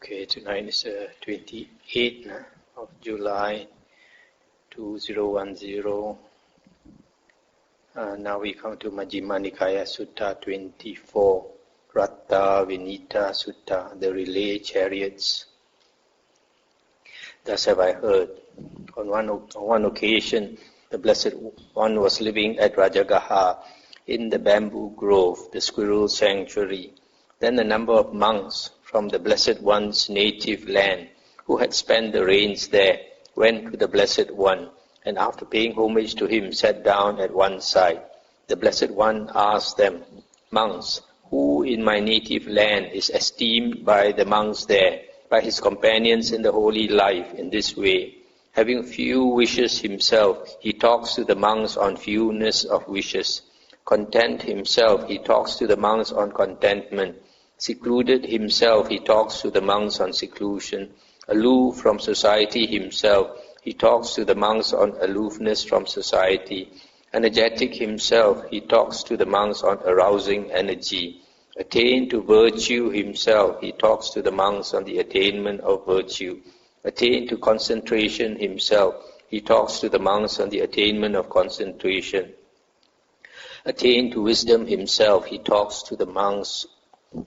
Okay, tonight is 28th of July 2010. Now we come to Majjhima Nikāya Sutta 24, Rathavinita Sutta, the relay chariots. Thus have I heard. On one occasion, the Blessed One was living at Rajagaha in the bamboo grove, the squirrel sanctuary. Then a number of monks from the Blessed One's native land, who had spent the rains there, went to the Blessed One, and after paying homage to him, sat down at one side. The Blessed One asked them, "Monks, who in my native land is esteemed by the monks there, by his companions in the holy life in this way? Having few wishes himself, he talks to the monks on fewness of wishes. Content himself, he talks to the monks on contentment. Secluded himself, he talks to the monks on seclusion. Aloof from society himself, he talks to the monks on aloofness from society. Energetic himself, he talks to the monks on arousing energy. Attained to virtue himself, he talks to the monks on the attainment of virtue. Attained to concentration himself, he talks to the monks on the attainment of concentration. Attained to wisdom himself, he talks to the monks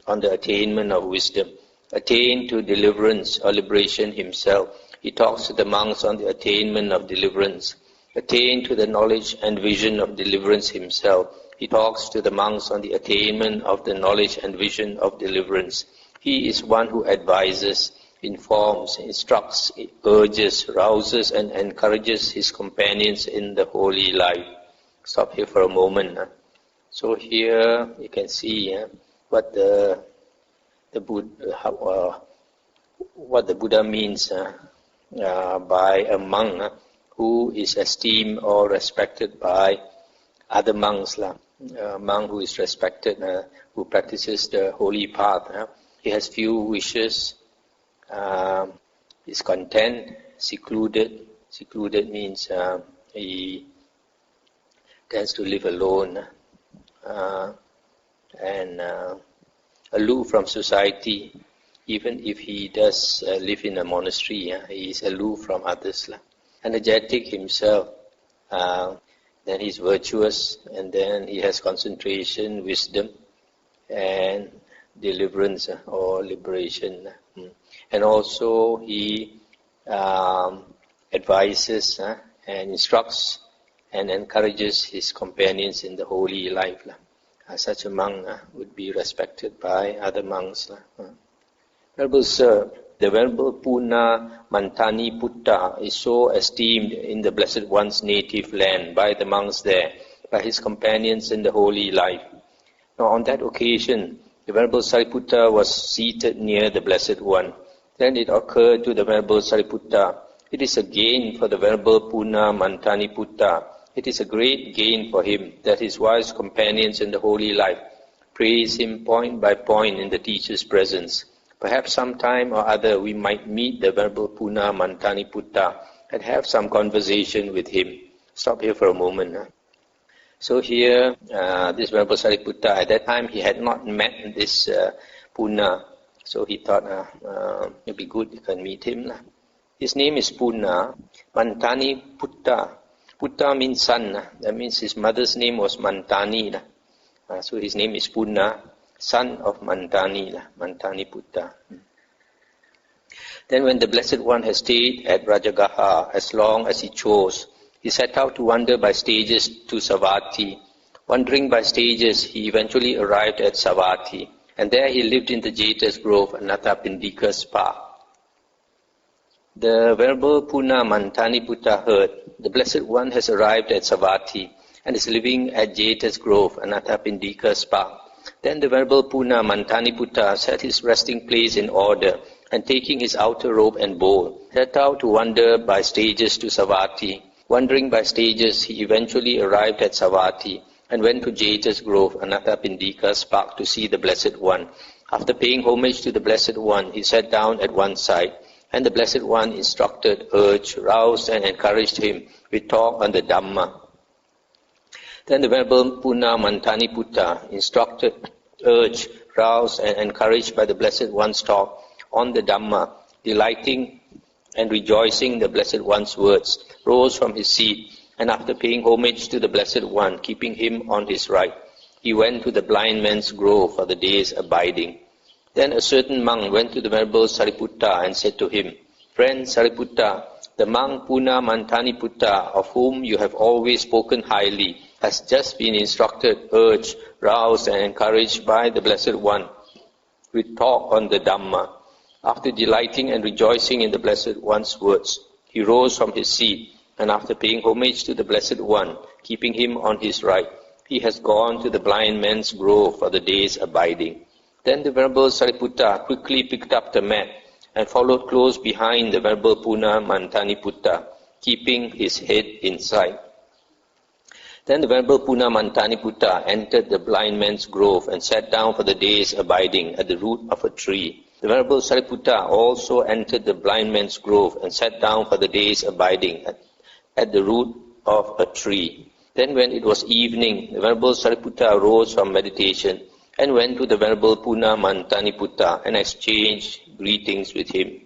on the attainment of wisdom. Attained to deliverance or liberation himself, he talks to the monks on the attainment of deliverance. Attained to the knowledge and vision of deliverance himself, he talks to the monks on the attainment of the knowledge and vision of deliverance. He is one who advises, informs, instructs, urges, rouses and encourages his companions in the holy life." Stop here for a moment. So here you can see what the Buddha means by a monk who is esteemed or respected by other monks. A monk who is respected, who practices the holy path. He has few wishes, is content, secluded. Secluded means he tends to live alone, and aloof from society. Even if he does live in a monastery, he is aloof from others. Energetic himself, then he is virtuous, and then he has concentration, wisdom, and deliverance or liberation. And also he advises and instructs and encourages his companions in the holy life. Such a monk would be respected by other monks. Venerable Sir, the Venerable Puna Mantani Putta is so esteemed in the Blessed One's native land by the monks there, by his companions in the holy life. Now on that occasion, the Venerable Sariputta was seated near the Blessed One. Then it occurred to the Venerable Sariputta, "It is a gain for the Venerable Puna Mantani Putta. It is a great gain for him that his wise companions in the holy life praise him point by point in the teacher's presence. Perhaps sometime or other we might meet the Venerable Puna Mantani Putta and have some conversation with him." Stop here for a moment. So here, this Venerable Sariputta, at that time he had not met this Puna, so he thought it would be good you can meet him. His name is Puna Mantani Putta. Putta means son. That means his mother's name was Mantani. So his name is Puna, son of Mantani, Mantani Putta. Then when the Blessed One has stayed at Rajagaha as long as he chose, he set out to wander by stages to Savatthi. Wandering by stages, he eventually arrived at Savatthi, and there he lived in the Jeta's Grove, Anathapindika's park. The Venerable Puna Mantani Putta heard, "The Blessed One has arrived at Savatthi and is living at Jeta's Grove, Anathapindika's park." Then the Venerable Puna Mantani Putta set his resting place in order, and taking his outer robe and bowl, set out to wander by stages to Savatthi. Wandering by stages, he eventually arrived at Savatthi and went to Jeta's Grove, Anathapindika's park, to see the Blessed One. After paying homage to the Blessed One, he sat down at one side, and the Blessed One instructed, urged, roused and encouraged him with talk on the Dhamma. Then the Venerable Puna Mantani Putta, instructed, urged, roused and encouraged by the Blessed One's talk, on the Dhamma, delighting and rejoicing in the Blessed One's words, rose from his seat, and after paying homage to the Blessed One, keeping him on his right, he went to the blind man's grove for the day's abiding. Then a certain monk went to the Venerable Sariputta and said to him, Friend Sariputta, the monk Puna Mantaniputta, of whom you have always spoken highly, has just been instructed, urged, roused and encouraged by the Blessed One with talk on the Dhamma. After delighting and rejoicing in the Blessed One's words, he rose from his seat, and after paying homage to the Blessed One, keeping him on his right, he has gone to the blind man's grove for the day's abiding. Then the Venerable Sariputta quickly picked up the mat and followed close behind the Venerable Puna Mantaniputta, keeping his head inside. Then the Venerable Puna Mantaniputta entered the blind man's grove and sat down for the day's abiding at the root of a tree. The Venerable Sariputta also entered the blind man's grove and sat down for the day's abiding at the root of a tree. Then when it was evening, the Venerable Sariputta rose from meditation and went to the Venerable Puna Mantaniputta and exchanged greetings with him.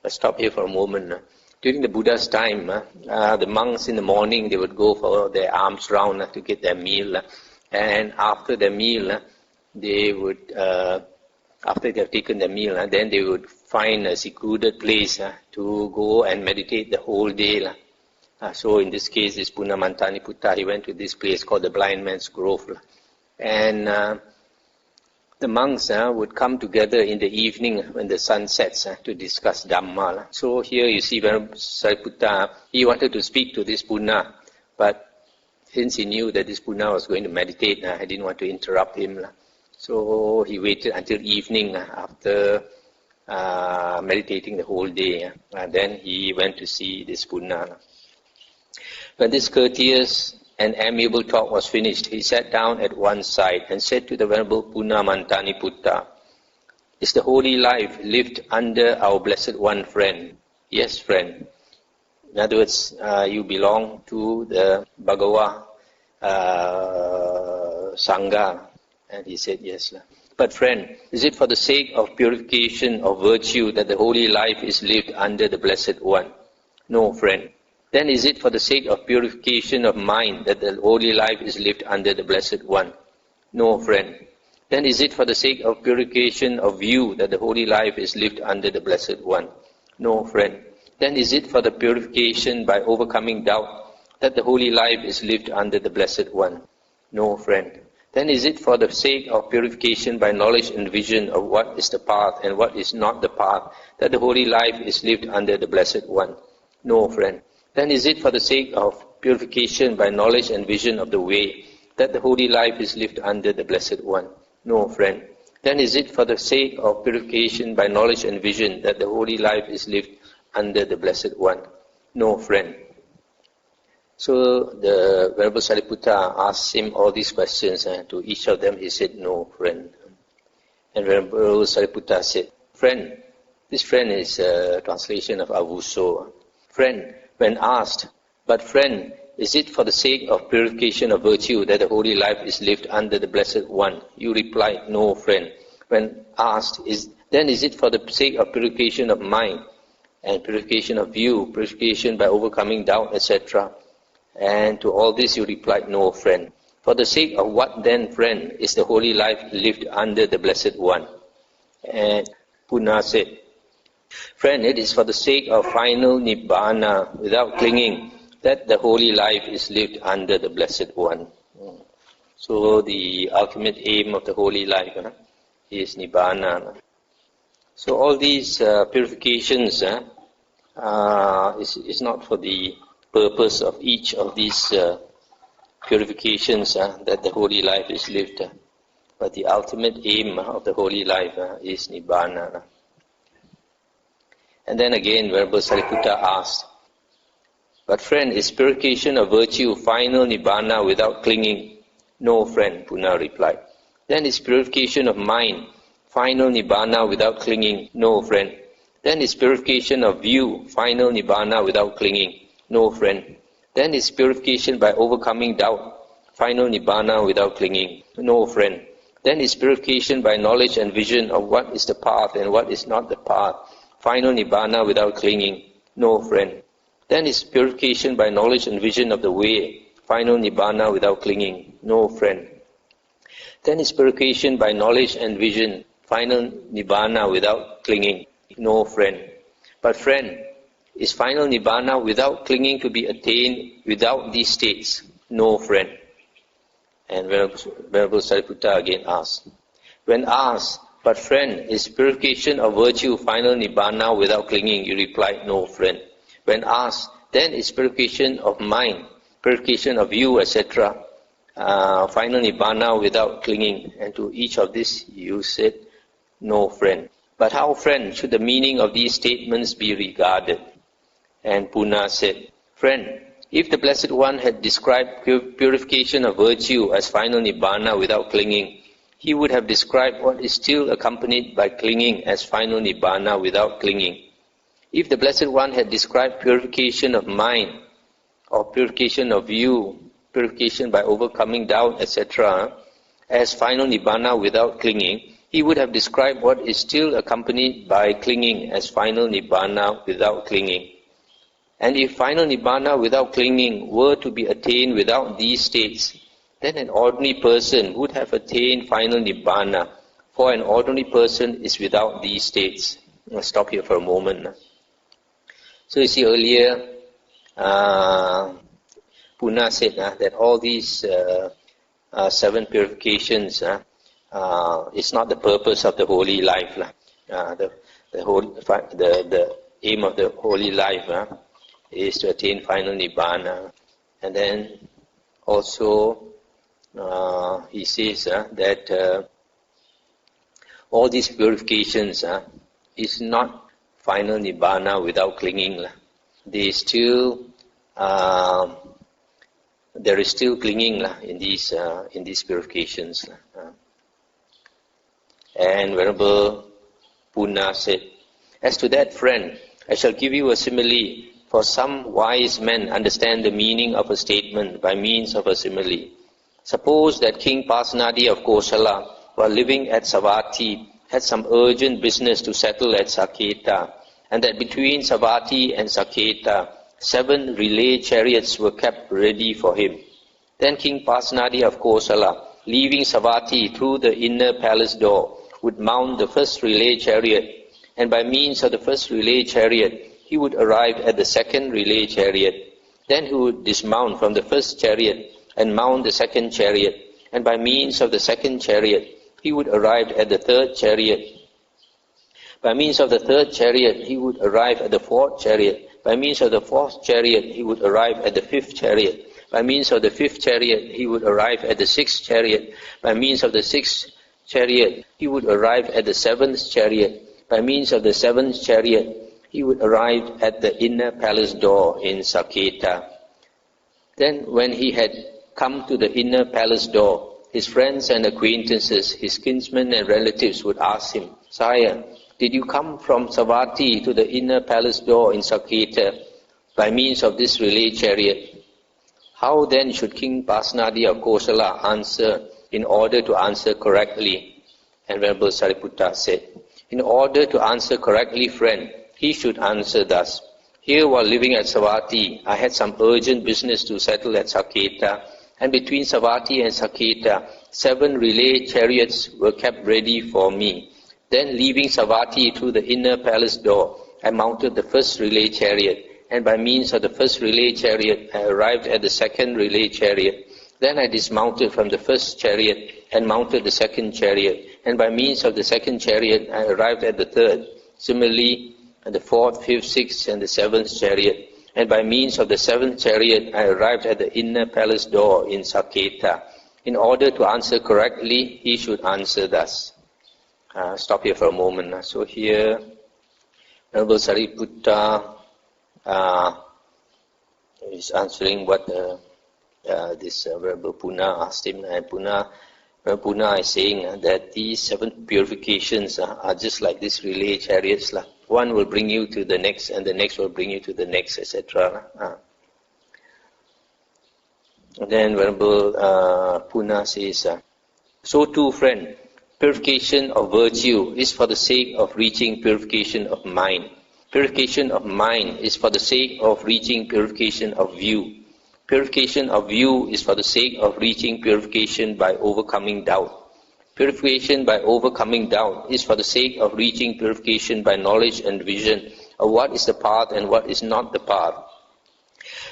Let's stop here for a moment. During the Buddha's time, the monks in the morning, they would go for their alms round to get their meal. And after the meal, they would, after they have taken the meal, then they would find a secluded place to go and meditate the whole day. So in this case, this Puna Mantaniputta, he went to this place called the Blind Man's Grove. And the monks would come together in the evening when the sun sets to discuss Dhamma. So here you see Venerable Sariputta, he wanted to speak to this Puna, but since he knew that this Puna was going to meditate, I didn't want to interrupt him. So he waited until evening after meditating the whole day. And then he went to see this Puna. When this courteous and amiable talk was finished, he sat down at one side and said to the Venerable Puna Mantaniputta, Is the holy life lived under our Blessed One, friend? Yes, friend. In other words, you belong to the Bhagava Sangha. And he said, yes. But friend, is it for the sake of purification of virtue that the holy life is lived under the Blessed One? No, friend. Then is it for the sake of purification of mind that the holy life is lived under the Blessed One? No, friend. Then is it for the sake of purification of view that the holy life is lived under the Blessed One? No, friend. Then is it for the purification by overcoming doubt that the holy life is lived under the Blessed One? No, friend. Then is it for the sake of purification by knowledge and vision of what is the path and what is not the path that the holy life is lived under the Blessed One? No, friend. Then is it for the sake of purification by knowledge and vision of the way that the holy life is lived under the Blessed One? No, friend. Then is it for the sake of purification by knowledge and vision that the holy life is lived under the Blessed One? No, friend. So the Venerable Sariputta asked him all these questions, and to each of them he said, no, friend. And Venerable Sariputta said, friend, this friend is a translation of avuso. Friend, when asked, but friend, is it for the sake of purification of virtue that the holy life is lived under the Blessed One? You replied, no, friend. When asked, then is it for the sake of purification of mind and purification of view, purification by overcoming doubt, etc.? And to all this you replied, no, friend. For the sake of what then, friend, is the holy life lived under the Blessed One? And Puna said, friend, it is for the sake of final Nibbana without clinging that the holy life is lived under the Blessed One. So the ultimate aim of the holy life is Nibbana. So all these purifications is not for the purpose of each of these purifications that the holy life is lived, but the ultimate aim of the holy life is Nibbana. And then again, Venerable Sariputta asked, but friend, is purification of virtue final Nibbana without clinging? No, friend, Puna replied. Then is purification of mind final Nibbana without clinging? No, friend. Then is purification of view final Nibbana without clinging? No, friend. Then is purification by overcoming doubt final Nibbana without clinging? No, friend. Then is purification by knowledge and vision of what is the path and what is not the path. Final Nibbana without clinging. No, friend. Then is purification by knowledge and vision of the way. Final Nibbana without clinging. No, friend. Then is purification by knowledge and vision. Final Nibbana without clinging. No, friend. But friend, is final Nibbana without clinging to be attained without these states? No, friend. And Venerable Sariputta again asked. When asked, but friend, is purification of virtue final Nibbana without clinging? You replied, no, friend. When asked, then is purification of mind, purification of you, etc., final Nibbana without clinging? And to each of this you said, no, friend. But how, friend, should the meaning of these statements be regarded? And Puna said, friend, if the Blessed One had described purification of virtue as final Nibbana without clinging, he would have described what is still accompanied by clinging as final Nibbana without clinging. If the Blessed One had described purification of mind, or purification of view, purification by overcoming doubt, etc., as final Nibbana without clinging, he would have described what is still accompanied by clinging as final Nibbana without clinging. And if final Nibbana without clinging were to be attained without these states, then an ordinary person would have attained final Nibbana, for an ordinary person is without these states. I'll stop here for a moment. So you see earlier, Puna said that all these 7 purifications is not the purpose of the holy life. The aim of the holy life is to attain final Nibbana. And then also he says that all these purifications is not final Nibbana without clinging. They still there is still clinging in these purifications. And Venerable Puna said, as to that, friend, I shall give you a simile, for some wise men understand the meaning of a statement by means of a simile. Suppose that King Pasenadi of Kosala, while living at Savatthi, had some urgent business to settle at Saketa, and that between Savatthi and Saketa, 7 relay chariots were kept ready for him. Then King Pasenadi of Kosala, leaving Savatthi through the inner palace door, would mount the first relay chariot, and by means of the first relay chariot, he would arrive at the second relay chariot. Then he would dismount from the first chariot and mount the second chariot, and by means of the second chariot, he would arrive at the third chariot. By means of the third chariot, he would arrive at the fourth chariot. By means of the fourth chariot, he would arrive at the fifth chariot. By means of the fifth chariot, he would arrive at the sixth chariot. By means of the sixth chariot, he would arrive at the seventh chariot. By means of the seventh chariot, he would arrive at the inner palace door in Saketa. Then when he had come to the inner palace door, his friends and acquaintances, his kinsmen and relatives would ask him, Sire, did you come from Savatthi to the inner palace door in Saketa by means of this relay chariot? How then should King Pasenadi of Kosala answer in order to answer correctly? And Venerable Sariputta said, in order to answer correctly, friend, he should answer thus. Here while living at Savatthi, I had some urgent business to settle at Saketa, and between Savatthi and Saketa, 7 relay chariots were kept ready for me. Then leaving Savatthi through the inner palace door, I mounted the first relay chariot, and by means of the first relay chariot, I arrived at the second relay chariot. Then I dismounted from the first chariot and mounted the second chariot, and by means of the second chariot, I arrived at the third. Similarly, and the fourth, fifth, sixth, and the seventh chariot. And by means of the seventh chariot, I arrived at the inner palace door in Saketa. In order to answer correctly, he should answer thus. Stop here for a moment. So here, Venerable Sariputta is answering what this Venerable Puna asked him. And Puna is saying that these 7 purifications are just like this relay chariots. One will bring you to the next, and the next will bring you to the next, etc. And then Venerable Puna says, So too, friend, purification of virtue is for the sake of reaching purification of mind. Purification of mind is for the sake of reaching purification of view. Purification of view is for the sake of reaching purification by overcoming doubt. Purification by overcoming doubt is for the sake of reaching purification by knowledge and vision of what is the path and what is not the path.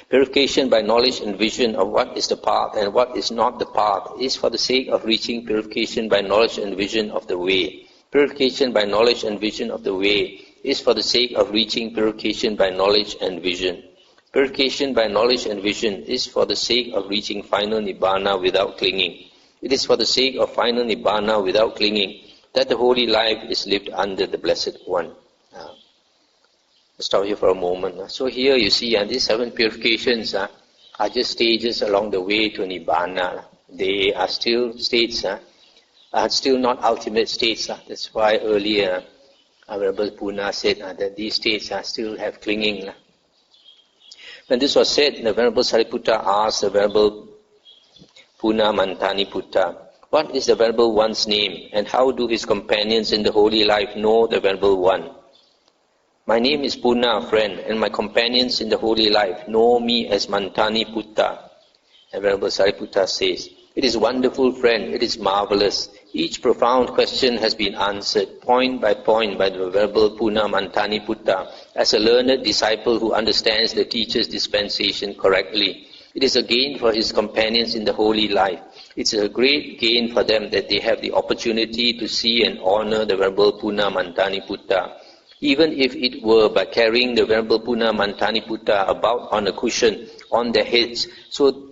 Purification by knowledge and vision of what is the path and what is not the path is for the sake of reaching purification by knowledge and vision of the way. Purification by knowledge and vision of the way is for the sake of reaching purification by knowledge and vision. Purification by knowledge and vision is for the sake of reaching final Nibbana without clinging. It is for the sake of final Nibbana without clinging that the holy life is lived under the Blessed One. Let's stop here for a moment. So here you see these 7 purifications are just stages along the way to Nibbana. They are still states, are still not ultimate states. That's why earlier Venerable Puna said that these states still have clinging. When this was said, the Venerable Sariputta asked the Venerable Puna Mantani Putta, what is the Venerable One's name, and how do his companions in the holy life know the Venerable One? My name is Puna, friend, and my companions in the holy life know me as Mantani Putta. And Venerable Sariputta says, it is wonderful, friend, it is marvelous. Each profound question has been answered point by the Venerable Puna Mantani Putta as a learned disciple who understands the teacher's dispensation correctly. It is a gain for his companions in the holy life. It's a great gain for them that they have the opportunity to see and honor the Venerable Puna Mantani Putta. Even if it were by carrying the Venerable Puna Mantani Putta about on a cushion on their heads, so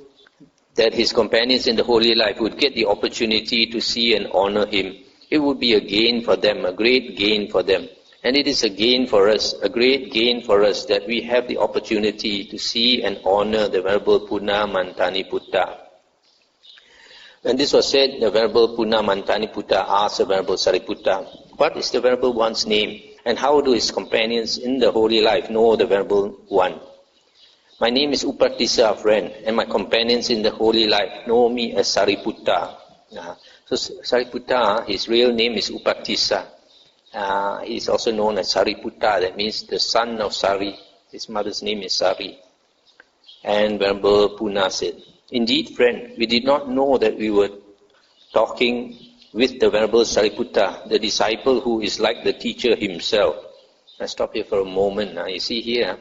that his companions in the holy life would get the opportunity to see and honor him, it would be a gain for them, a great gain for them. And it is a gain for us, a great gain for us that we have the opportunity to see and honor the Venerable Puna Mantani Putta. When this was said, the Venerable Puna Mantani Putta asked the Venerable Sariputta, what is the Venerable One's name, and how do his companions in the holy life know the Venerable One? My name is Upatissa, friend, and my companions in the holy life know me as Sariputta. So Sariputta, his real name is Upatissa. He is also known as Sariputta, that means the son of Sari. His mother's name is Sari. And Venerable Puna said, indeed, friend, we did not know that we were talking with the Venerable Sariputta, the disciple who is like the teacher himself. Let's stop here for a moment. You see here,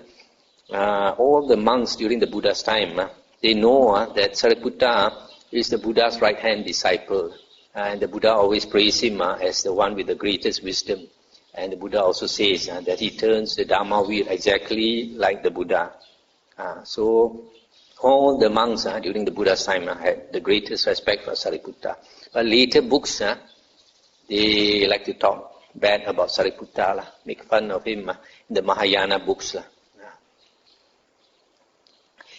all the monks during the Buddha's time, they know that Sariputta is the Buddha's right-hand disciple. And the Buddha always praised him as the one with the greatest wisdom. And the Buddha also says that he turns the Dharma wheel exactly like the Buddha. So all the monks during the Buddha's time had the greatest respect for Sariputta. But later books, they like to talk bad about Sariputta, make fun of him in the Mahayana books.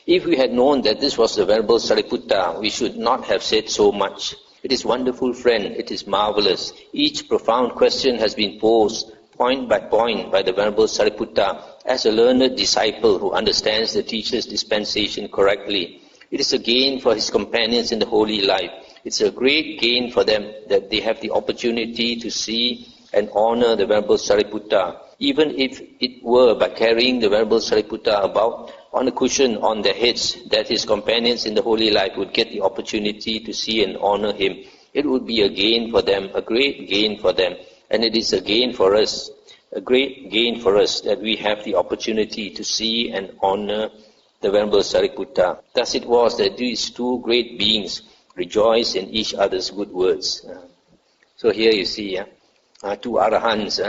If we had known that this was the Venerable Sariputta, we should not have said so much. It is wonderful, friend, it is marvelous. Each profound question has been posed point by the Venerable Sariputta as a learned disciple who understands the teacher's dispensation correctly. It is a gain for his companions in the holy life. It's a great gain for them that they have the opportunity to see and honor the Venerable Sariputta, even if it were by carrying the Venerable Sariputta about on a cushion on their heads, that his companions in the holy life would get the opportunity to see and honor him. It would be a gain for them, a great gain for them. And it is a gain for us, a great gain for us that we have the opportunity to see and honor the Venerable Sariputta. Thus it was that these two great beings rejoiced in each other's good words. So here you see two Arahants,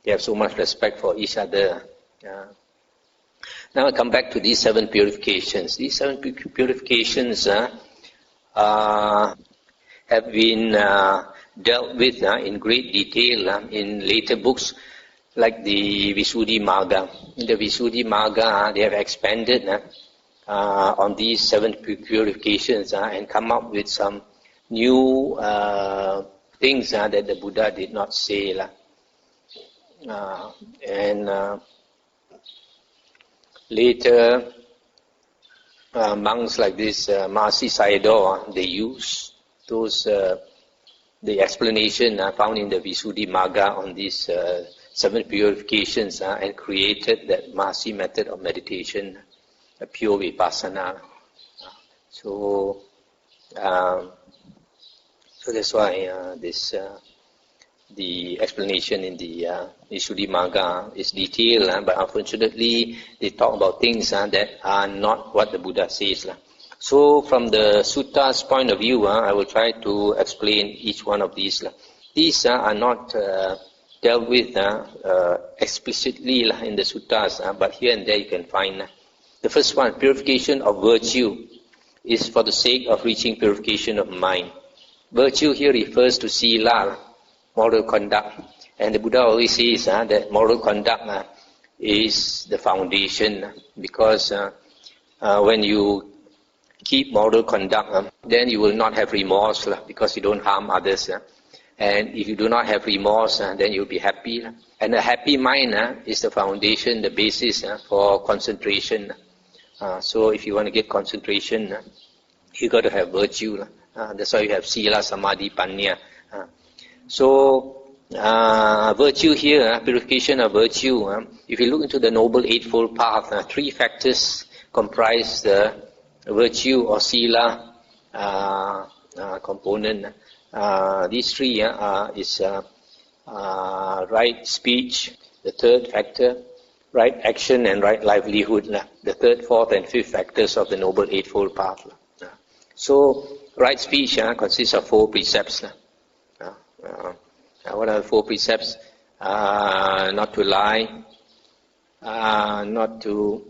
they have so much respect for each other. Now I come back to these 7 purifications. These 7 purifications have been dealt with in great detail in later books like the Visuddhimagga. In the Visuddhimagga, they have expanded on these 7 purifications and come up with some new things that the Buddha did not say. Later, monks like this Mahasi Sayadaw, they use those the explanation found in the Visuddhimagga on these 7 purifications and created that Mahasi method of meditation, a pure vipassana. So that's why the explanation in the Visuddhimagga is detailed, but unfortunately they talk about things that are not what the Buddha says. So from the suttas point of view, I will try to explain each one of these. These are not dealt with explicitly in the suttas, but here and there you can find. The first one, purification of virtue, is for the sake of reaching purification of mind. Virtue here refers to sila, moral conduct. And the Buddha always says that moral conduct is the foundation, because when you keep moral conduct, then you will not have remorse, because you don't harm others. And if you do not have remorse, then you'll be happy. And a happy mind is the foundation, the basis for concentration. So if you want to get concentration, you got to have virtue. That's why you have sila, samadhi, panya. So virtue here, purification of virtue. If you look into the Noble Eightfold Path, 3 factors comprise the virtue or sila component. These 3 is right speech, the 3rd factor, right action and right livelihood. The 3rd, 4th and 5th factors of the Noble Eightfold Path. So right speech consists of 4 precepts. What are the 4 precepts? Not to lie, not to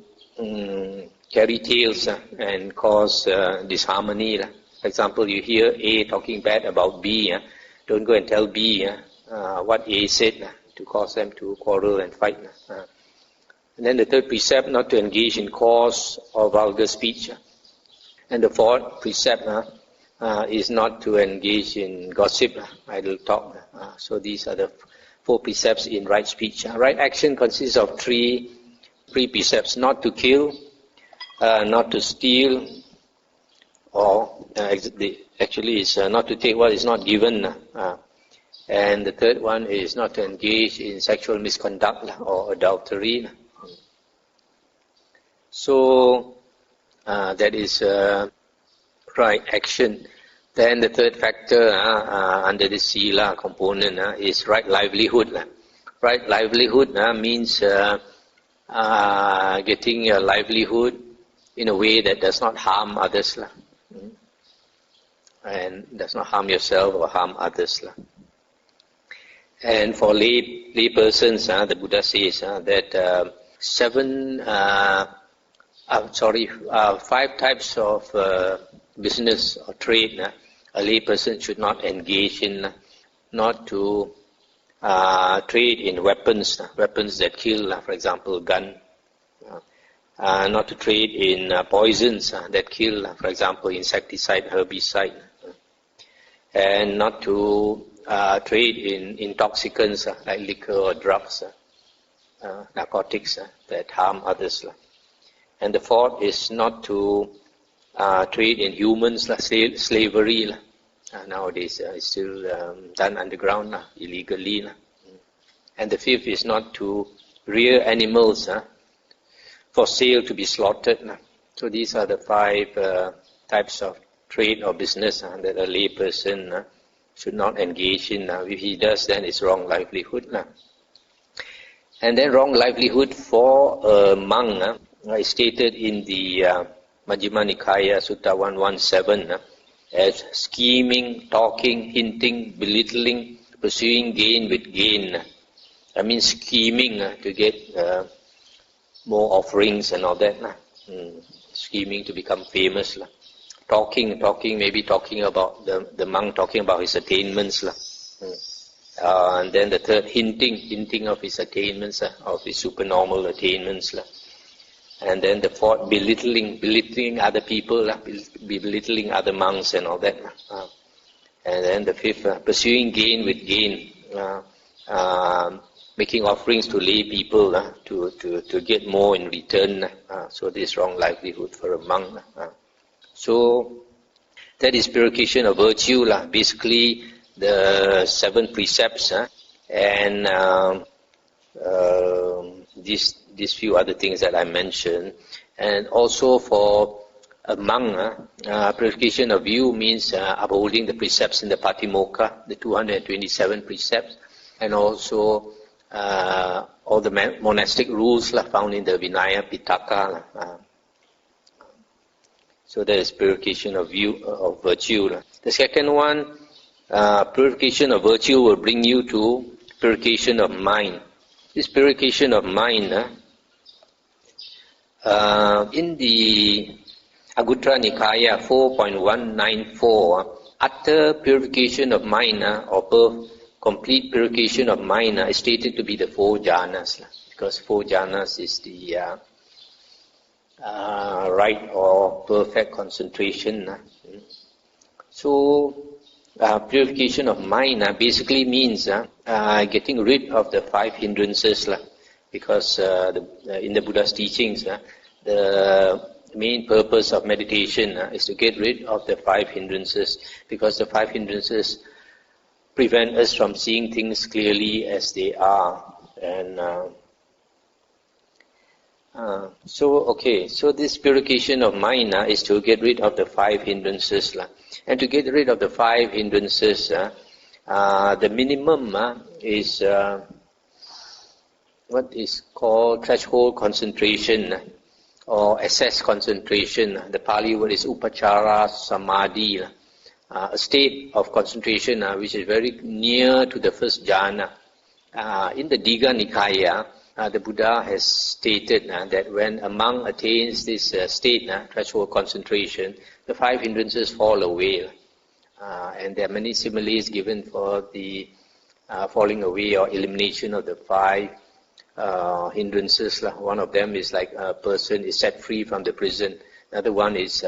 carry tales and cause disharmony. For example, you hear A talking bad about B, don't go and tell B what A said to cause them to quarrel and fight. And then the 3rd precept, not to engage in coarse or vulgar speech. And the 4th precept is not to engage in gossip, idle talk. So these are the 4 precepts in right speech. Right action consists of 3 precepts: not to kill, not to steal, or actually it's not to take what is not given. And the 3rd one is not to engage in sexual misconduct or adultery. So that is right action. Then the 3rd factor under the sila component is right livelihood. Right livelihood means getting your livelihood in a way that does not harm others, and does not harm yourself or harm others. And for lay persons, the Buddha says that 5 types of business or trade a lay person should not engage in. Not to trade in weapons that kill, for example, gun. Not to trade in poisons that kill, for example, insecticide, herbicide. And not to trade in intoxicants like liquor or drugs, narcotics that harm others. And the 4th is not to trade in humans, slavery. Nowadays it's still done underground, illegally. And the 5th is not to rear animals for sale to be slaughtered. So these are the 5 types of trade or business that a lay person should not engage in. If he does, then it's wrong livelihood. And then wrong livelihood for a monk is stated in the Majjhima Nikāya Sutta 117 as scheming, talking, hinting, belittling, pursuing gain with gain. I mean scheming to get more offerings and all that. Scheming to become famous. Talking, maybe talking about the monk talking about his attainments. And then the 3rd, hinting of his attainments, of his supernormal attainments. And then the 4th, belittling other people, belittling other monks and all that. And then the 5th, pursuing gain with gain, making offerings to lay people to get more in return. So this is wrong livelihood for a monk. So that is purification of virtue. Basically, the 7 precepts, and these few other things that I mentioned. And also for a monk, purification of view means upholding the precepts in the Patimokkha, the 227 precepts, and also all the monastic rules found in the Vinaya Pitaka. So there is purification of view, of virtue. The second one, purification of virtue will bring you to purification of mind. This purification of mind, in the Aguttra Nikāya 4.194, utter purification of mind, or complete purification of mind, is stated to be the 4 jhanas, because 4 jhanas is the right or perfect concentration. So purification of mind basically means getting rid of the 5 hindrances, because in the Buddha's teachings, the main purpose of meditation is to get rid of the 5 hindrances, because the 5 hindrances prevent us from seeing things clearly as they are. And so this purification of mind is to get rid of the 5 hindrances. And to get rid of the 5 hindrances, the minimum is what is called threshold concentration, or assess concentration. The Pali word is upachara samadhi, a state of concentration which is very near to the first jhana. In the Digha Nikāya, the Buddha has stated that when a monk attains this state, threshold concentration, the 5 hindrances fall away. And there are many similes given for the falling away or elimination of the 5 hindrances. One of them is like a person is set free from the prison. Another one is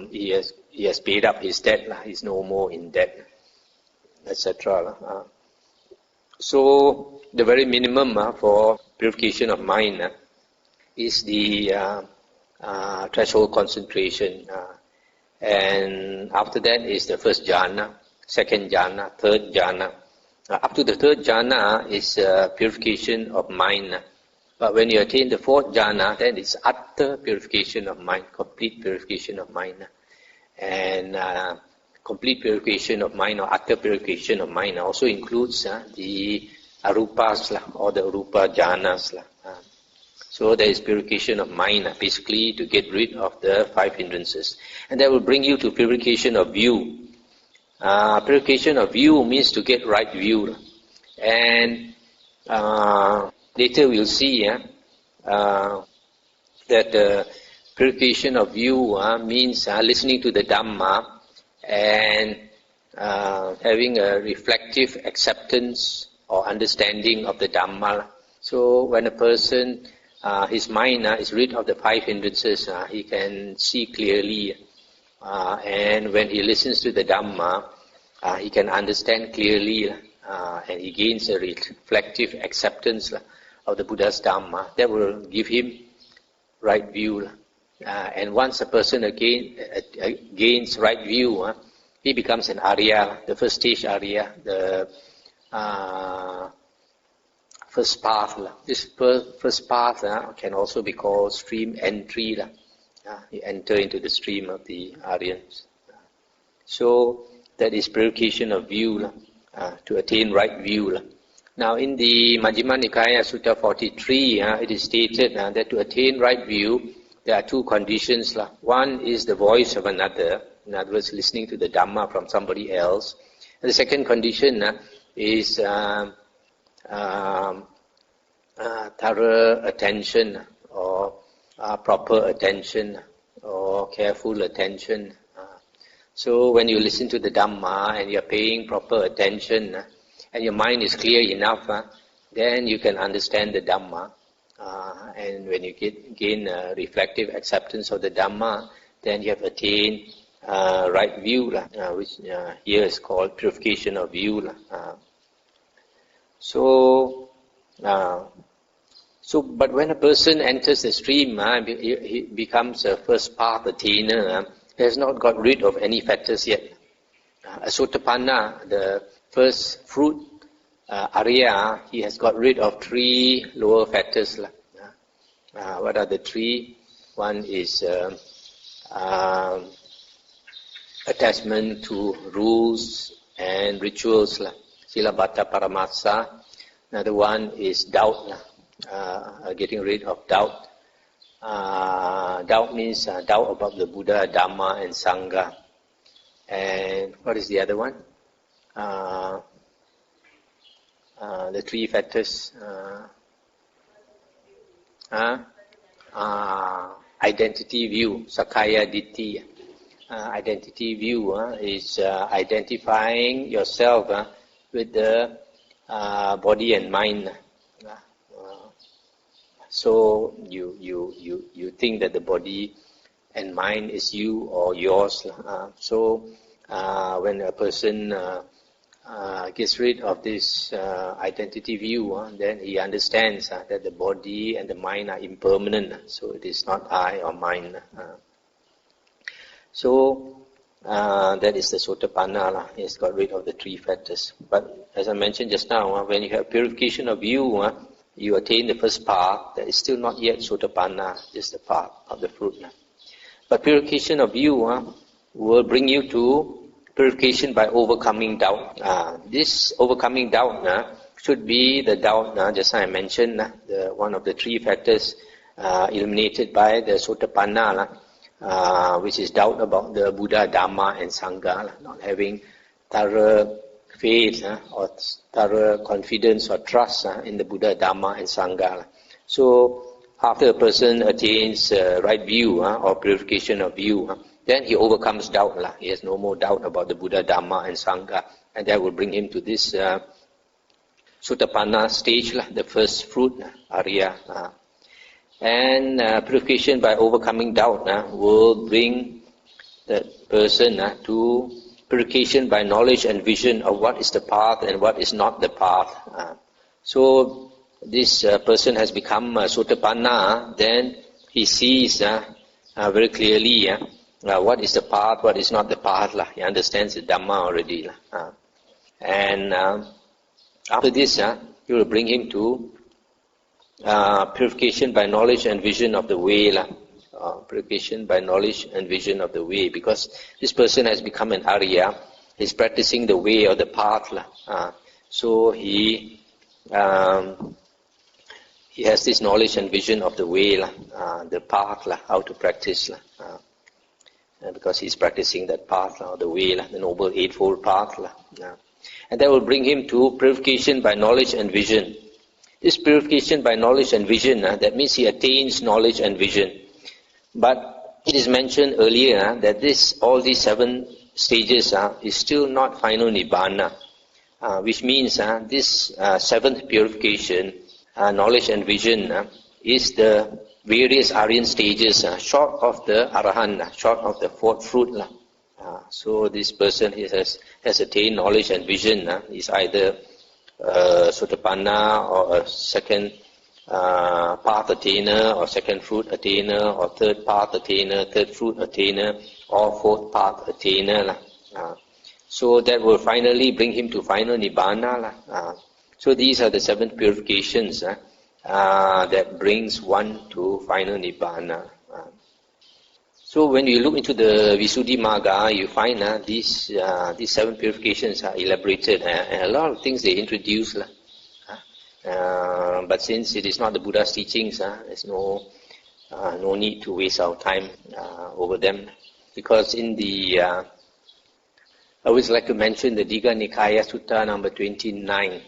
he has paid up his debt. He's no more in debt, etc. So the very minimum for purification of mind is the threshold concentration. And after that is the first jhana, second jhana, third jhana. Up to the third jhana is purification of mind. But when you attain the 4th jhana, then it's utter purification of mind, complete purification of mind. And complete purification of mind or utter purification of mind also includes the arupas or the rupa jhanas. So there is purification of mind, basically to get rid of the 5 hindrances. And that will bring you to purification of view. Purification of view means to get right view. And later we'll see that purification of view means listening to the Dhamma and having a reflective acceptance or understanding of the Dhamma. So when a person, his mind is rid of the 5 hindrances, he can see clearly. And when he listens to the Dhamma, he can understand clearly, and he gains a reflective acceptance of the Buddha's Dhamma. That will give him right view. And once a person gains right view, he becomes an Arya, the first stage Arya, the first path. This first path can also be called stream entry. You enter into the stream of the Aryans. So that is purification of view, to attain right view. Now in the Majjhima Nikāya Sutta 43, it is stated that to attain right view, there are 2 conditions. One is the voice of another, in other words, listening to the Dhamma from somebody else. And the second condition is thorough attention or proper attention or careful attention. So when you listen to the Dhamma and you're paying proper attention and your mind is clear enough, then you can understand the Dhamma. And when you gain reflective acceptance of the Dhamma, then you have attained right view, which here is called purification of view. But when a person enters the stream, he becomes a first path attainer. He has not got rid of any fetters yet. A Sotapanna, the first fruit, Arya, he has got rid of 3 lower fetters. What are the 3? One is attachment to rules and rituals, Silabata Paramasa. Another one is doubt, getting rid of doubt. Doubt means doubt about the Buddha, Dhamma and Sangha. And what is the other one? The 3 fetters. Identity view, Sakaya Ditti. Identity view is identifying yourself with the body and mind. So you think that the body and mind is you or yours. So when a person gets rid of this identity view, then he understands that the body and the mind are impermanent. So it is not I or mine. So that is the Sotapanna. He has got rid of the 3 fetters. But as I mentioned just now, when you have purification of view, you attain the first path. That is still not yet Sotapanna, just the path of the fruit. But purification of view will bring you to purification by overcoming doubt. This overcoming doubt should be the doubt, just as I mentioned, one of the 3 factors eliminated by the Sotapanna, which is doubt about the Buddha, Dhamma and Sangha, not having thorough faith or thorough confidence or trust in the Buddha, Dhamma and Sangha. So after a person attains right view or purification of view, then he overcomes doubt. He has no more doubt about the Buddha, Dhamma and Sangha, and that will bring him to this Sotapanna stage, the first fruit, Arya. And purification by overcoming doubt will bring the person to purification by knowledge and vision of what is the path and what is not the path. So this person has become Sotapanna, then he sees very clearly what is the path, what is not the path. He understands the Dhamma already. And after this, you will bring him to purification by knowledge and vision of the way. Purification by knowledge and vision of the way. Because this person has become an Arya, he's practicing the way or the path. So he has this knowledge and vision of the way, the path, how to practice. Because he's practicing that path, the way, the Noble Eightfold Path. And that will bring him to purification by knowledge and vision. This purification by knowledge and vision, that means he attains knowledge and vision. But it is mentioned earlier that all these 7 stages is still not final Nibbana, which means this 7th purification, knowledge and vision, is the various Aryan stages, short of the Arahant, short of the 4th fruit. So this person has attained knowledge and vision, is either Sotapanna or a second path attainer or second fruit attainer or third path attainer, third fruit attainer or 4th path attainer. So that will finally bring him to final Nibbana. So these are the 7 purifications that brings one to final Nibbana. So when you look into the Visuddhimagga, you find these 7 purifications are elaborated, and a lot of things they introduce. But since it is not the Buddha's teachings, there's no need to waste our time over them. Because in the, I always like to mention the Digha Nikāya Sutta number 29,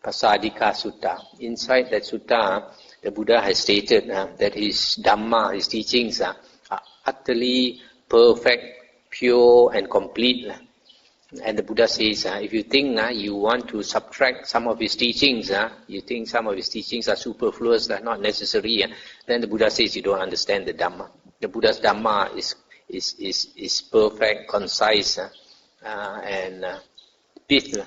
Pasadika Sutta. Inside that sutta, the Buddha has stated that his Dhamma, his teachings are utterly perfect, pure and complete. And the Buddha says, if you think you want to subtract some of his teachings, you think some of his teachings are superfluous, not necessary, then the Buddha says you don't understand the Dhamma. The Buddha's Dhamma is perfect, concise, and pith.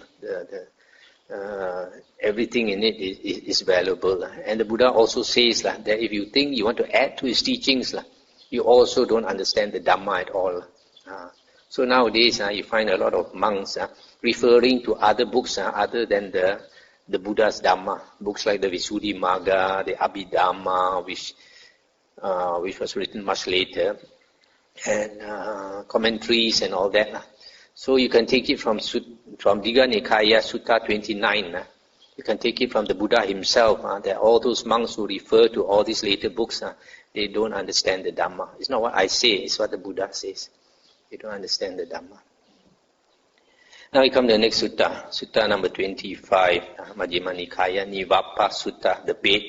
Everything in it is valuable. And the Buddha also says that if you think you want to add to his teachings, you also don't understand the Dhamma at all. So nowadays you find a lot of monks referring to other books other than the Buddha's Dhamma, books like the Visuddhimagga, the Abhidhamma, which was written much later, and commentaries and all that. So you can take it from Digha Nikāya, Sutta 29. You can take it from the Buddha himself, that all those monks who refer to all these later books, they don't understand the Dhamma. It's not what I say, it's what the Buddha says. They don't understand the Dhamma. Now we come to the next sutta, sutta number 25, Majjhima Nikāya, Nivapa Sutta, the bed.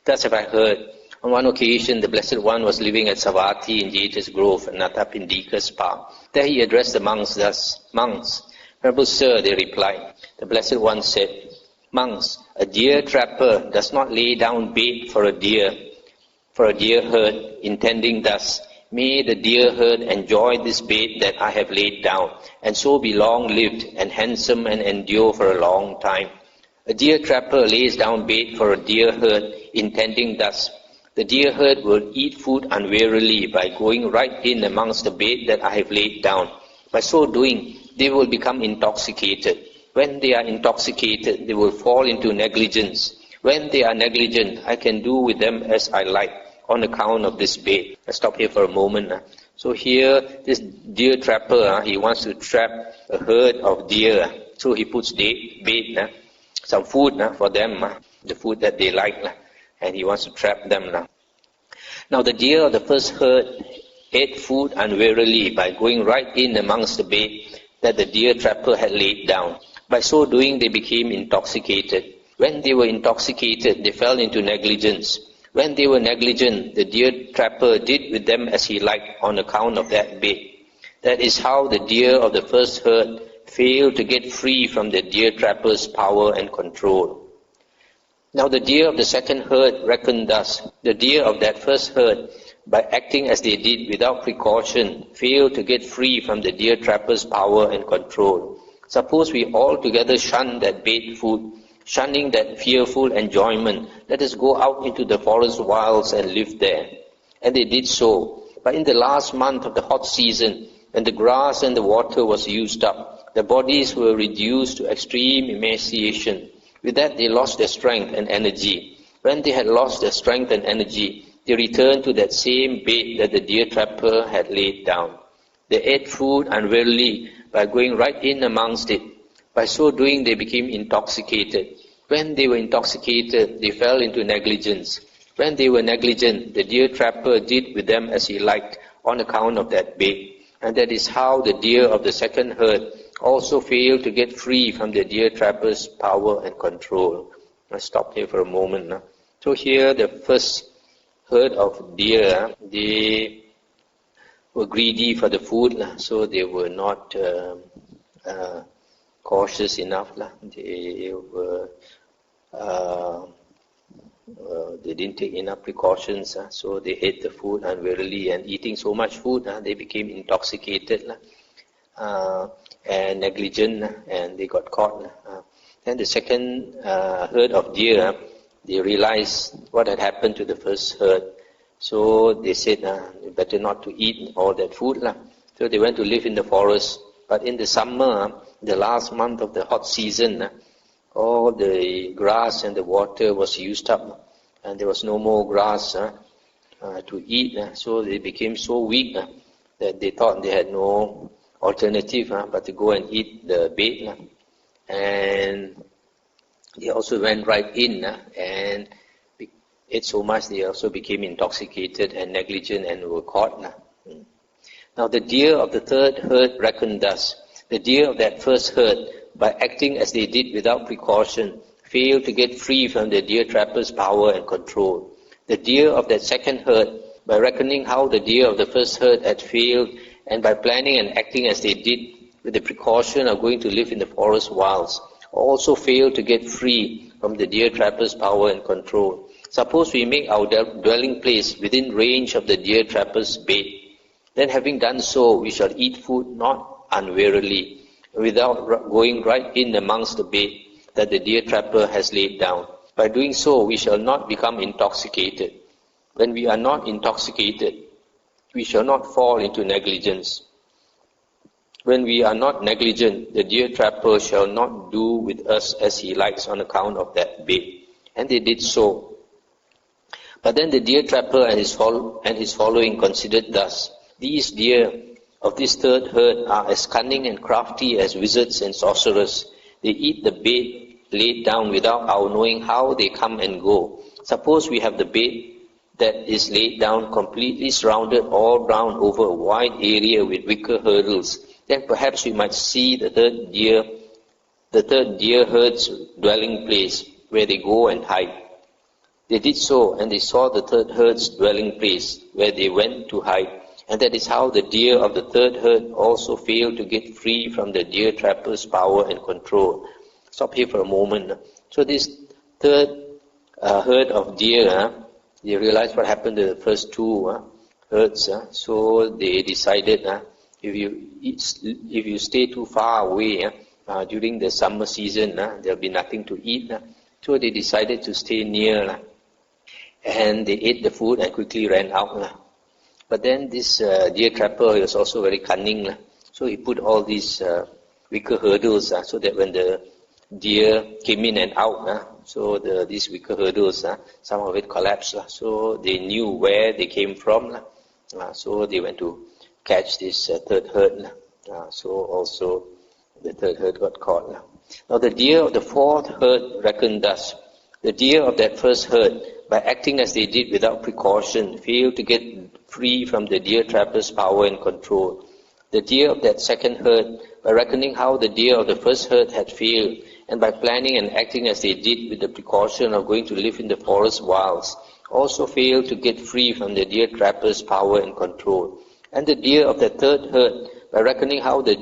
Thus have I heard, on one occasion the Blessed One was living at Savatthi in Jeta's Grove, Anathapindika's park. There he addressed the monks thus, Monks, Venerable Sir, they replied. The Blessed One said, Monks, a deer trapper does not lay down bait for a deer herd, intending thus, may the deer herd enjoy this bait that I have laid down, and so be long-lived and handsome and endure for a long time. A deer trapper lays down bait for a deer herd, intending thus, the deer herd will eat food unwarily by going right in amongst the bait that I have laid down. By so doing, they will become intoxicated. When they are intoxicated, they will fall into negligence. When they are negligent, I can do with them as I like on account of this bait. Let's stop here for a moment. So here, this deer trapper, he wants to trap a herd of deer. So he puts bait, some food for them, the food that they like, and he wants to trap them. Now the deer of the first herd ate food unwarily by going right in amongst the bait that the deer trapper had laid down. By so doing, they became intoxicated. When they were intoxicated, they fell into negligence. When they were negligent, the deer trapper did with them as he liked on account of that bait. That is how the deer of the first herd failed to get free from the deer trapper's power and control. Now the deer of the second herd reckoned thus. The deer of that first herd, by acting as they did without precaution, failed to get free from the deer trapper's power and control. Suppose we altogether shun that bait food, shunning that fearful enjoyment, let us go out into the forest wilds and live there. And they did so. But in the last month of the hot season, when the grass and the water was used up, their bodies were reduced to extreme emaciation. With that they lost their strength and energy. When they had lost their strength and energy, they returned to that same bait that the deer trapper had laid down. They ate food unwarily by going right in amongst it. By so doing, they became intoxicated. When they were intoxicated, they fell into negligence. When they were negligent, the deer trapper did with them as he liked on account of that bait. And that is how the deer of the second herd also failed to get free from the deer trapper's power and control. Let's stop here for a moment. So here, the first herd of deer, they were greedy for the food, so they were not cautious enough. They didn't take enough precautions, so they ate the food unwarily, and eating so much food, they became intoxicated and negligent, and they got caught. Then the second herd of deer, they realized what had happened to the first herd. So they said, better not to eat all that food. So they went to live in the forest. But in the summer, the last month of the hot season, all the grass and the water was used up, and there was no more grass to eat. So they became so weak that they thought they had no alternative but to go and eat the bait. And they also went right in and ate so much they also became intoxicated and negligent and were caught. Now the deer of the third herd reckoned thus. The deer of that first herd, by acting as they did without precaution, failed to get free from the deer trapper's power and control. The deer of that second herd, by reckoning how the deer of the first herd had failed, and by planning and acting as they did with the precaution of going to live in the forest wilds, also failed to get free from the deer trapper's power and control. Suppose we make our dwelling place within range of the deer trapper's bait. Then having done so, we shall eat food not unwarily, without going right in amongst the bait that the deer trapper has laid down. By doing so, we shall not become intoxicated. When we are not intoxicated, we shall not fall into negligence. When we are not negligent, the deer trapper shall not do with us as he likes on account of that bait. And they did so. But then the deer trapper and his following considered thus: these deer of this third herd are as cunning and crafty as wizards and sorcerers. They eat the bait laid down without our knowing how they come and go. Suppose we have the bait that is laid down completely surrounded all round over a wide area with wicker hurdles, then perhaps we might see the third deer herd's dwelling place, where they go and hide. They did so, and they saw the third herd's dwelling place, where they went to hide. And that is how the deer of the third herd also failed to get free from the deer trapper's power and control. Stop here for a moment. So this third herd of deer, they realized what happened to the first two herds. So they decided, if you stay too far away during the summer season, there'll be nothing to eat. So they decided to stay near, and they ate the food and quickly ran out. But then this deer trapper was also very cunning. So he put all these wicker hurdles so that when the deer came in and out, so these wicker hurdles, some of it collapsed. So they knew where they came from. So they went to catch this third herd. So also the third herd got caught. Now the deer of the fourth herd reckoned thus: the deer of that first herd, by acting as they did without precaution, failed to get free from the deer trapper's power and control. The deer of that second herd, by reckoning how the deer of the first herd had failed, and by planning and acting as they did with the precaution of going to live in the forest wilds, also failed to get free from the deer trapper's power and control. And the deer of the third herd, by reckoning how the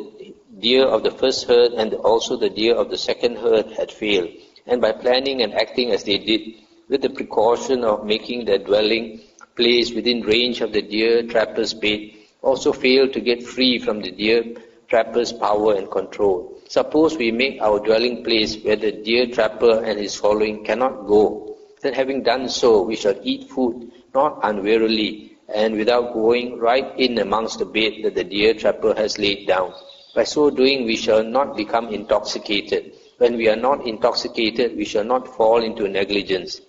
deer of the first herd and also the deer of the second herd had failed, and by planning and acting as they did, with the precaution of making their dwelling place within range of the deer trapper's bait, also failed to get free from the deer trapper's power and control. Suppose we make our dwelling place where the deer trapper and his following cannot go, then having done so, we shall eat food, not unwarily, and without going right in amongst the bait that the deer trapper has laid down. By so doing, we shall not become intoxicated. When we are not intoxicated, we shall not fall into negligence.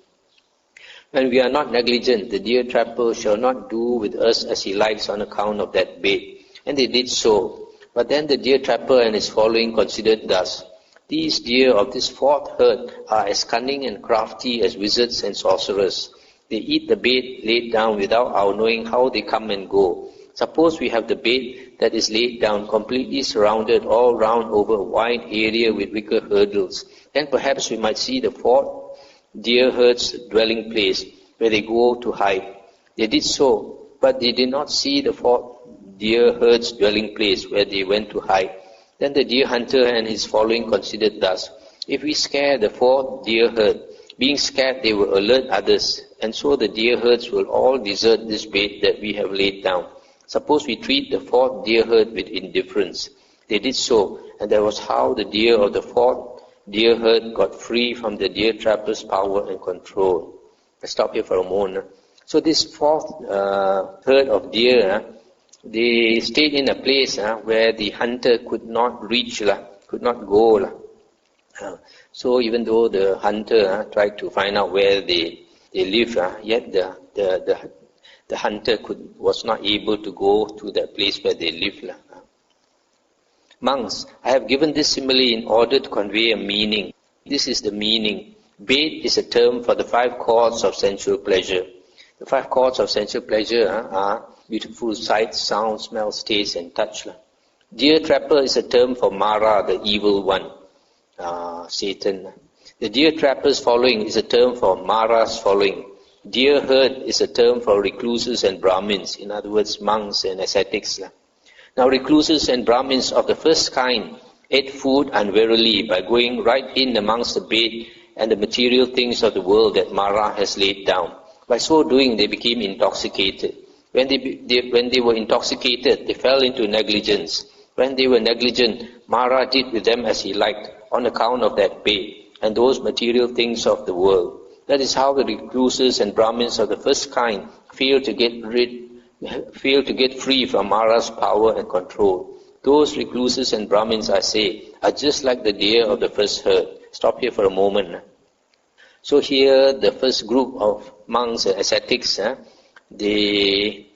When we are not negligent, the deer trapper shall not do with us as he likes on account of that bait. And they did so. But then the deer trapper and his following considered thus: these deer of this fourth herd are as cunning and crafty as wizards and sorcerers. They eat the bait laid down without our knowing how they come and go. Suppose we have the bait that is laid down completely surrounded all round over a wide area with wicker hurdles, then perhaps we might see the fourth deer herd's dwelling place, where they go to hide. They did so, but they did not see the fourth deer herd's dwelling place, where they went to hide. Then the deer hunter and his following considered thus: if we scare the fourth deer herd, being scared they will alert others, and so the deer herds will all desert this bait that we have laid down. Suppose we treat the fourth deer herd with indifference. They did so, and that was how the deer of the fourth deer herd got free from the deer trapper's power and control. Let's stop here for a moment. So this fourth herd of deer, they stayed in a place where the hunter could not reach, could not go. So even though the hunter tried to find out where they live, yet the hunter was not able to go to that place where they live. Monks, I have given this simile in order to convey a meaning. This is the meaning. Bait is a term for the 5 chords of sensual pleasure. The 5 chords of sensual pleasure are beautiful sight, sound, smell, taste, and touch. Deer trapper is a term for Mara, the evil one, Satan. The deer trapper's following is a term for Mara's following. Deer herd is a term for recluses and Brahmins, in other words, monks and ascetics. Now, recluses and Brahmins of the first kind ate food unwarily by going right in amongst the bait and the material things of the world that Mara has laid down. By so doing, they became intoxicated. When they were intoxicated, they fell into negligence. When they were negligent, Mara did with them as he liked on account of that bait and those material things of the world. That is how the recluses and Brahmins of the first kind failed to get free from Mara's power and control. Those recluses and Brahmins, I say, are just like the deer of the first herd. Stop here for a moment. So here, the first group of monks and ascetics, they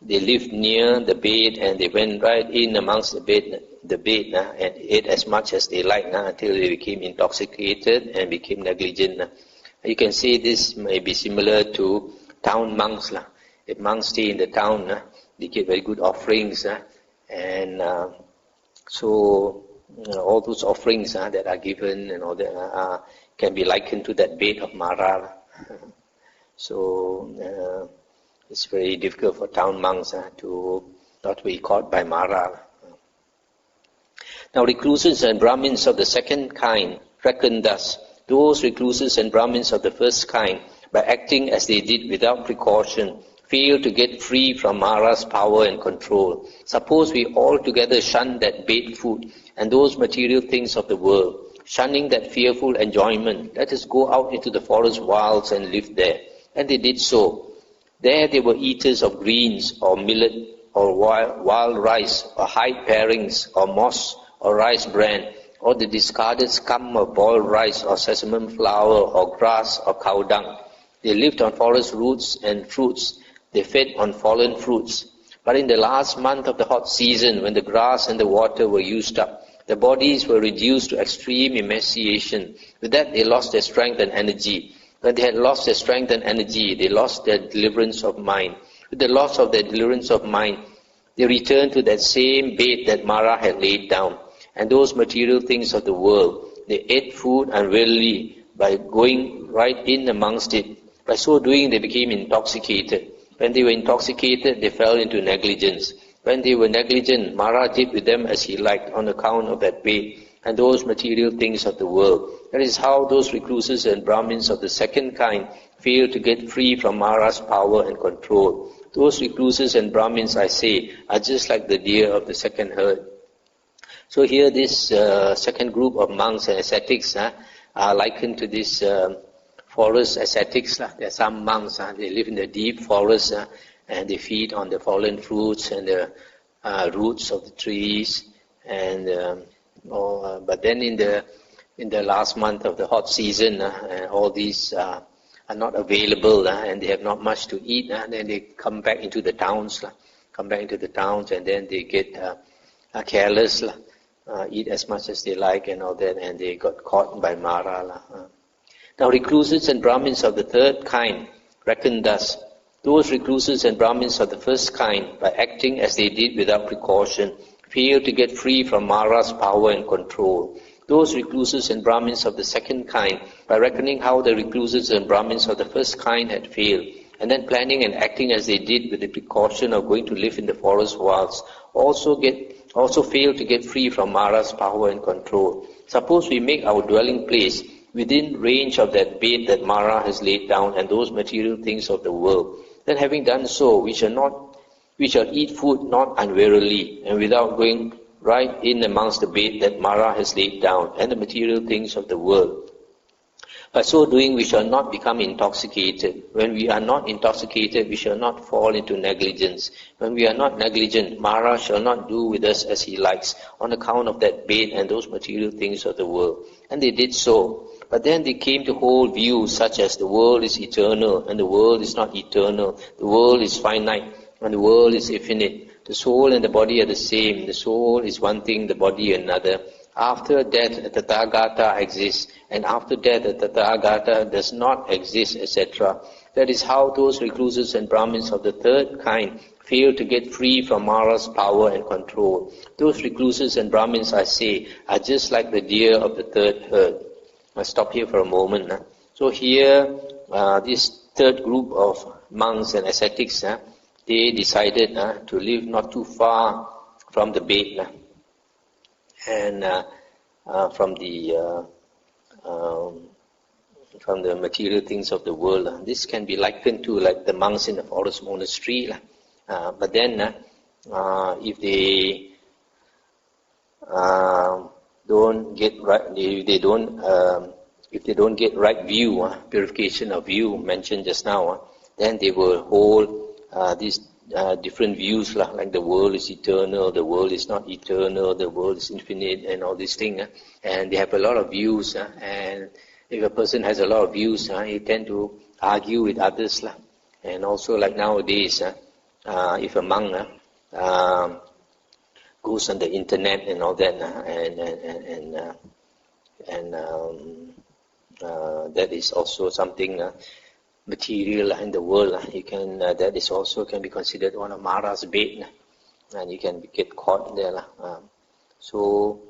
lived near the bed and they went right in amongst the bed and ate as much as they liked until they became intoxicated and became negligent. You can say this may be similar to town monks. If monks stay in the town, they give very good offerings, and so all those offerings that are given and all that can be likened to that bed of Mara. So it's very difficult for town monks to not be caught by Mara. Now recluses and Brahmins of the second kind reckon thus: those recluses and Brahmins of the first kind, by acting as they did without precaution, fail to get free from Mara's power and control. Suppose we all together shun that bait food and those material things of the world, shunning that fearful enjoyment, let us go out into the forest wilds and live there. And they did so. There they were eaters of greens or millet or wild rice or hide parings or moss or rice bran, or the discarded scum of boiled rice or sesame flour or grass or cow dung. They lived on forest roots and fruits. They fed on fallen fruits. But in the last month of the hot season, when the grass and the water were used up, the bodies were reduced to extreme emaciation. With that, they lost their strength and energy. When they had lost their strength and energy, they lost their deliverance of mind. With the loss of their deliverance of mind, they returned to that same bed that Mara had laid down. And those material things of the world, they ate food unwillingly by going right in amongst it. By so doing, they became intoxicated. When they were intoxicated, they fell into negligence. When they were negligent, Mara did with them as he liked on account of that bed and those material things of the world. That is how those recluses and Brahmins of the second kind fail to get free from Mara's power and control. Those recluses and Brahmins, I say, are just like the deer of the second herd. So here this second group of monks and ascetics are likened to this forest ascetics. There are some monks, they live in the deep forest and they feed on the fallen fruits and the roots of the trees. And but then in the last month of the hot season, all these are not available and they have not much to eat. Then they come back into the towns, and then they get careless, eat as much as they like and all that, and they got caught by Mara. Now recluses and Brahmins of the third kind reckon thus: those recluses and Brahmins of the first kind, by acting as they did without precaution, fail to get free from Mara's power and control. Those recluses and Brahmins of the second kind, by reckoning how the recluses and Brahmins of the first kind had failed, and then planning and acting as they did with the precaution of going to live in the forest wilds, also fail to get free from Mara's power and control. Suppose we make our dwelling place within range of that bed that Mara has laid down and those material things of the world. Then having done so, we shall eat food not unwarily and without going right in amongst the bed that Mara has laid down and the material things of the world. By so doing, we shall not become intoxicated. When we are not intoxicated, we shall not fall into negligence. When we are not negligent, Mara shall not do with us as he likes on account of that bed and those material things of the world. And they did so. But then they came to hold views such as the world is eternal and the world is not eternal, the world is finite and the world is infinite. The soul and the body are the same. The soul is one thing, the body another. After death, a Tathagata exists, and after death, a Tathagata does not exist, etc. That is how those recluses and Brahmins of the third kind fail to get free from Mara's power and control. Those recluses and Brahmins, I say, are just like the deer of the third herd. I'll stop here for a moment. So here, this third group of monks and ascetics, they decided to live not too far from the bed and from the material things of the world. This can be likened to like the monks in the forest monastery. But then, if they don't get right, if they don't get right view, purification of view mentioned just now, then they will hold this different views, like the world is eternal, the world is not eternal, the world is infinite, and all these things. And they have a lot of views, and if a person has a lot of views, he tend to argue with others. And also, like nowadays, if a monk goes on the internet and all that, that is also something material in the world. You can that is also can be considered one of Mara's bait, and you can get caught there. So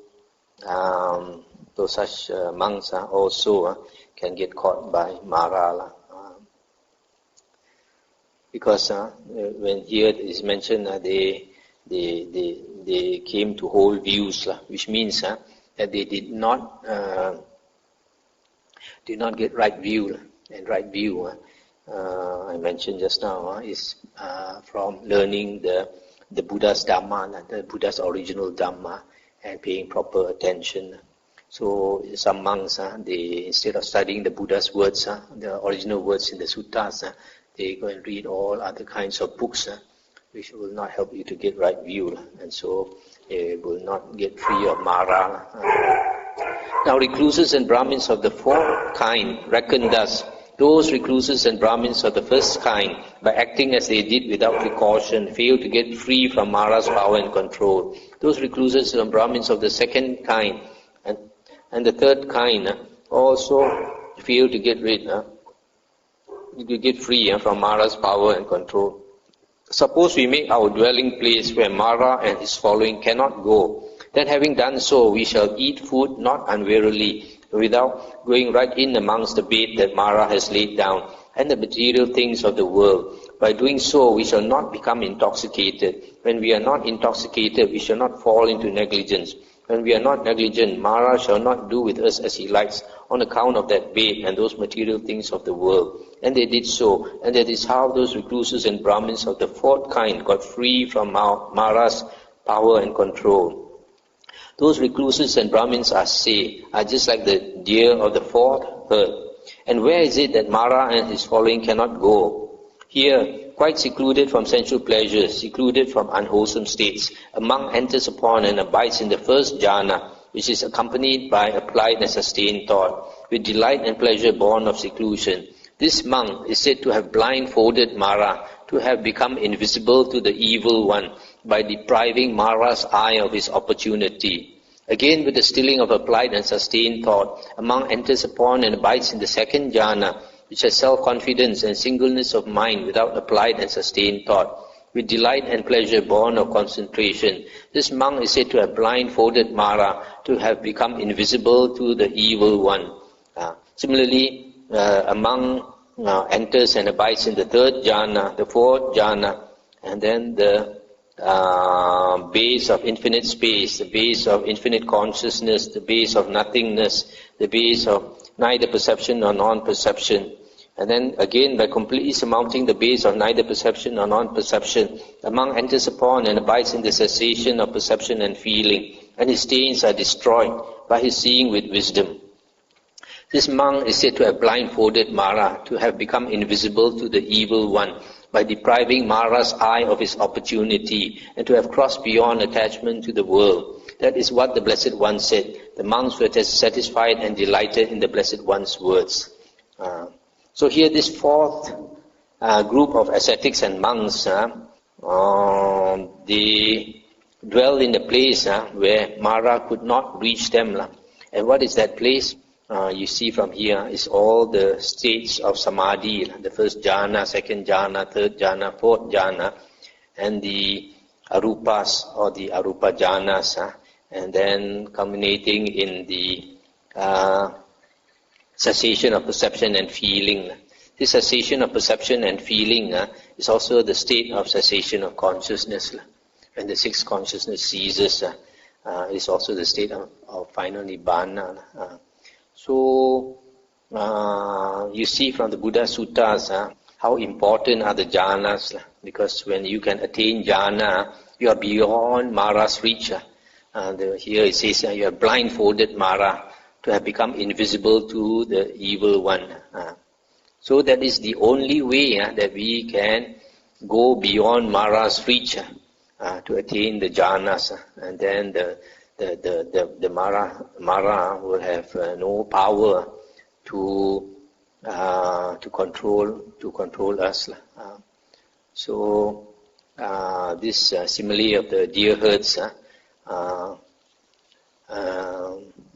such monks also can get caught by Mara. Because when here it is mentioned, they came to hold views, which means that they did not get right view. And right view, I mentioned just now, is from learning the Buddha's Dhamma, the Buddha's original Dhamma, and paying proper attention. So some monks, they instead of studying the Buddha's words, the original words in the suttas, they go and read all other kinds of books, which will not help you to get right view, and so they will not get free of Mara. Now, recluses and Brahmins of the fourth kind reckon thus: those recluses and Brahmins of the first kind, by acting as they did without precaution, fail to get free from Mara's power and control. Those recluses and Brahmins of the second kind and the third kind also fail to get free from Mara's power and control. Suppose we make our dwelling place where Mara and his following cannot go. Then, having done so, we shall eat food not unwarily, without going right in amongst the bait that Mara has laid down, and the material things of the world. By doing so, we shall not become intoxicated. When we are not intoxicated, we shall not fall into negligence. When we are not negligent, Mara shall not do with us as he likes, on account of that bait and those material things of the world. And they did so, and that is how those recluses and Brahmins of the fourth kind got free from Mara's power and control. Those recluses and Brahmins are just like the deer of the fourth herd. And where is it that Mara and his following cannot go? Here, quite secluded from sensual pleasures, secluded from unwholesome states, a monk enters upon and abides in the first jhana, which is accompanied by applied and sustained thought, with delight and pleasure born of seclusion. This monk is said to have blindfolded Mara, to have become invisible to the evil one, by depriving Mara's eye of his opportunity. Again, with the stilling of applied and sustained thought, a monk enters upon and abides in the second jhana, which has self-confidence and singleness of mind without applied and sustained thought, with delight and pleasure born of concentration. This monk is said to have blindfolded Mara, to have become invisible to the evil one. Similarly, a monk enters and abides in the third jhana, the fourth jhana, and then the base of infinite space, the base of infinite consciousness, the base of nothingness, the base of neither perception nor non-perception. And then again, by completely surmounting the base of neither perception nor non-perception, the monk enters upon and abides in the cessation of perception and feeling, and his stains are destroyed by his seeing with wisdom. This monk is said to have blindfolded Mara, to have become invisible to the evil one, by depriving Mara's eye of his opportunity, and to have crossed beyond attachment to the world. That is what the Blessed One said. The monks were satisfied and delighted in the Blessed One's words. So here this fourth group of ascetics and monks, they dwell in a place where Mara could not reach them. And what is that place? You see from here is all the states of samadhi, the first jhana, second jhana, third jhana, fourth jhana, and the arupas or the arupa jhanas, and then culminating in the cessation of perception and feeling. This cessation of perception and feeling is also the state of cessation of consciousness. When the sixth consciousness ceases, is also the state of final nibbana. So, you see from the Buddha Suttas how important are the jhanas, because when you can attain jhana, you are beyond Mara's reach. Here it says you have blindfolded Mara, to have become invisible to the evil one. So that is the only way that we can go beyond Mara's reach to attain the jhanas, and then the Mara will have no power to control us. So this simile of the deer herds.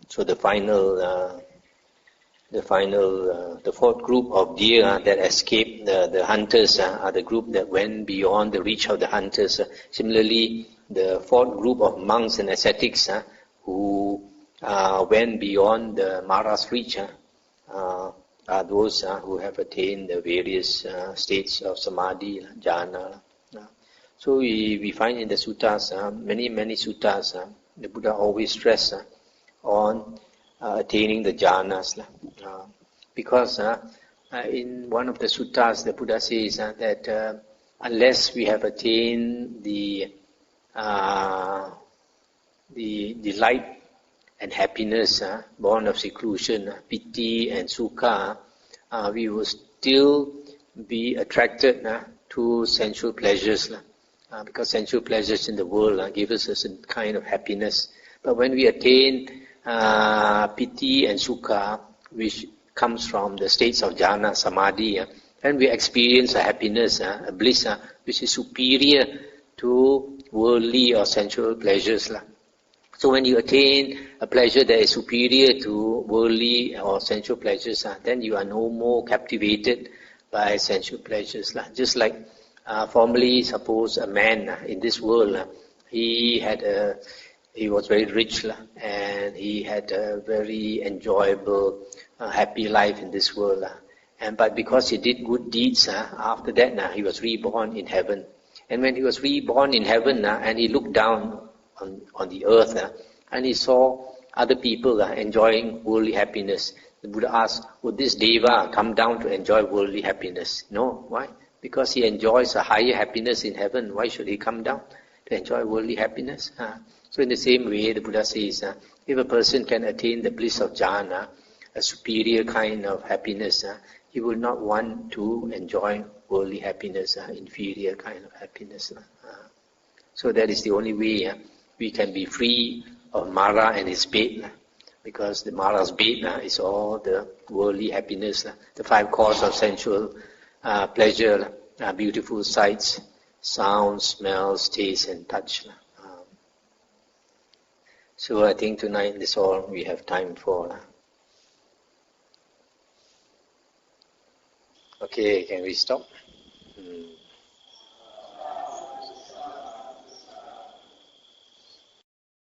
So the fourth group of deer that escaped the hunters are the group that went beyond the reach of the hunters. Similarly, the fourth group of monks and ascetics who went beyond the Mara's reach are those who have attained the various states of samadhi, jhana. So we find in the suttas, many suttas, the Buddha always stress on attaining the jhanas. Because in one of the suttas, the Buddha says that unless we have attained the delight and happiness born of seclusion, piti and sukha, we will still be attracted to sensual pleasures. Because sensual pleasures in the world give us a certain kind of happiness. But when we attain piti and sukha, which comes from the states of jhana, samadhi, and we experience a happiness, a bliss, which is superior to worldly or sensual pleasures. So when you attain a pleasure that is superior to worldly or sensual pleasures, then you are no more captivated by sensual pleasures. Just like formerly, suppose a man in this world, he was very rich and he had a very enjoyable, happy life in this world. But because he did good deeds, after that he was reborn in heaven. And when he was reborn in heaven and he looked down on the earth and he saw other people enjoying worldly happiness, the Buddha asked, would this Deva come down to enjoy worldly happiness? No. Why? Because he enjoys a higher happiness in heaven. Why should he come down to enjoy worldly happiness? So in the same way, the Buddha says, if a person can attain the bliss of jhana, a superior kind of happiness, he will not want to enjoy worldly happiness, inferior kind of happiness. So that is the only way we can be free of Mara and his bait, because the Mara's bait is all the worldly happiness, the five causes of sensual pleasure, beautiful sights, sounds, smells, taste and touch. So I think tonight is all we have time for. Okay, can we stop?